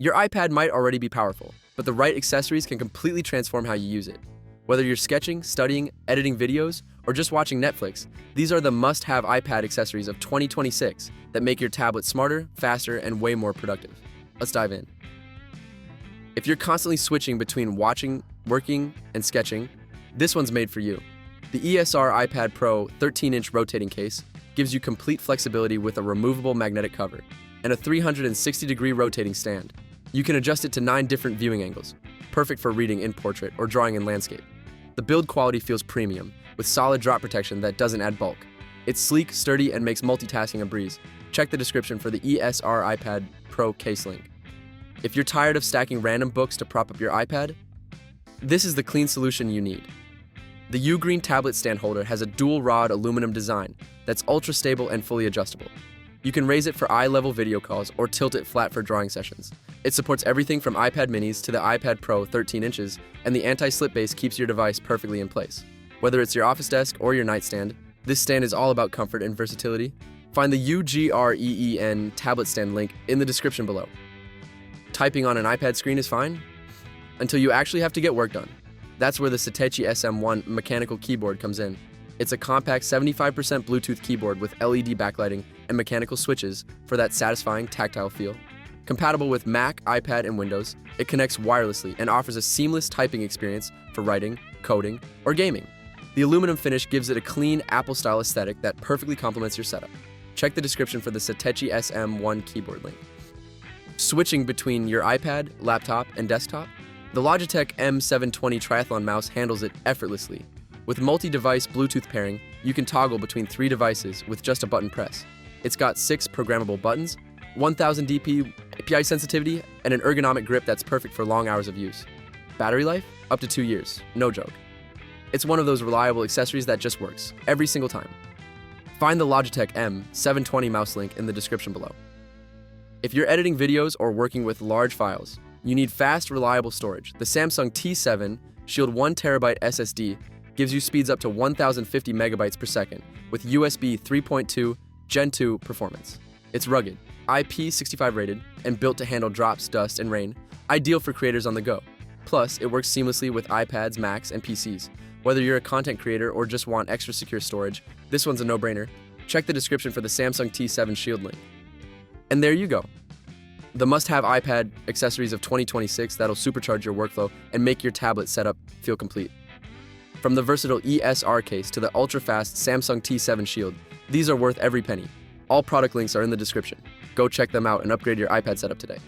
Your iPad might already be powerful, but the right accessories can completely transform how you use it. Whether you're sketching, studying, editing videos, or just watching Netflix, these are the must-have iPad accessories of 2026 that make your tablet smarter, faster, and way more productive. Let's dive in. If you're constantly switching between watching, working, and sketching, this one's made for you. The ESR iPad Pro 13-inch rotating case gives you complete flexibility with a removable magnetic cover and a 360-degree rotating stand. You can adjust it to 9 different viewing angles, perfect for reading in portrait or drawing in landscape. The build quality feels premium, with solid drop protection that doesn't add bulk. It's sleek, sturdy, and makes multitasking a breeze. Check the description for the ESR iPad Pro case link. If you're tired of stacking random books to prop up your iPad, this is the clean solution you need. The UGREEN tablet stand holder has a dual-rod aluminum design that's ultra-stable and fully adjustable. You can raise it for eye-level video calls or tilt it flat for drawing sessions. It supports everything from iPad minis to the iPad Pro 13 inches, and the anti-slip base keeps your device perfectly in place. Whether it's your office desk or your nightstand, this stand is all about comfort and versatility. Find the UGREEN tablet stand link in the description below. Typing on an iPad screen is fine, until you actually have to get work done. That's where the Satechi SM1 mechanical keyboard comes in. It's a compact 75% Bluetooth keyboard with LED backlighting and mechanical switches for that satisfying tactile feel. Compatible with Mac, iPad, and Windows, it connects wirelessly and offers a seamless typing experience for writing, coding, or gaming. The aluminum finish gives it a clean Apple-style aesthetic that perfectly complements your setup. Check the description for the Satechi SM1 keyboard link. Switching between your iPad, laptop, and desktop, the Logitech M720 triathlon mouse handles it effortlessly. With multi-device Bluetooth pairing, you can toggle between 3 devices with just a button press. It's got 6 programmable buttons, 1000 dpi sensitivity, and an ergonomic grip that's perfect for long hours of use. Battery life? Up to 2 years. No joke. It's one of those reliable accessories that just works, every single time. Find the Logitech M720 mouse link in the description below. If you're editing videos or working with large files, you need fast, reliable storage. The Samsung T7 Shield 1TB SSD gives you speeds up to 1050 megabytes per second with USB 3.2 Gen 2 performance. It's rugged, IP65 rated, and built to handle drops, dust, and rain, ideal for creators on the go. Plus, it works seamlessly with iPads, Macs, and PCs. Whether you're a content creator or just want extra secure storage, this one's a no-brainer. Check the description for the Samsung T7 Shield link. And there you go. The must-have iPad accessories of 2026 that'll supercharge your workflow and make your tablet setup feel complete. From the versatile ESR case to the ultra-fast Samsung T7 Shield, these are worth every penny. All product links are in the description. Go check them out and upgrade your iPad setup today.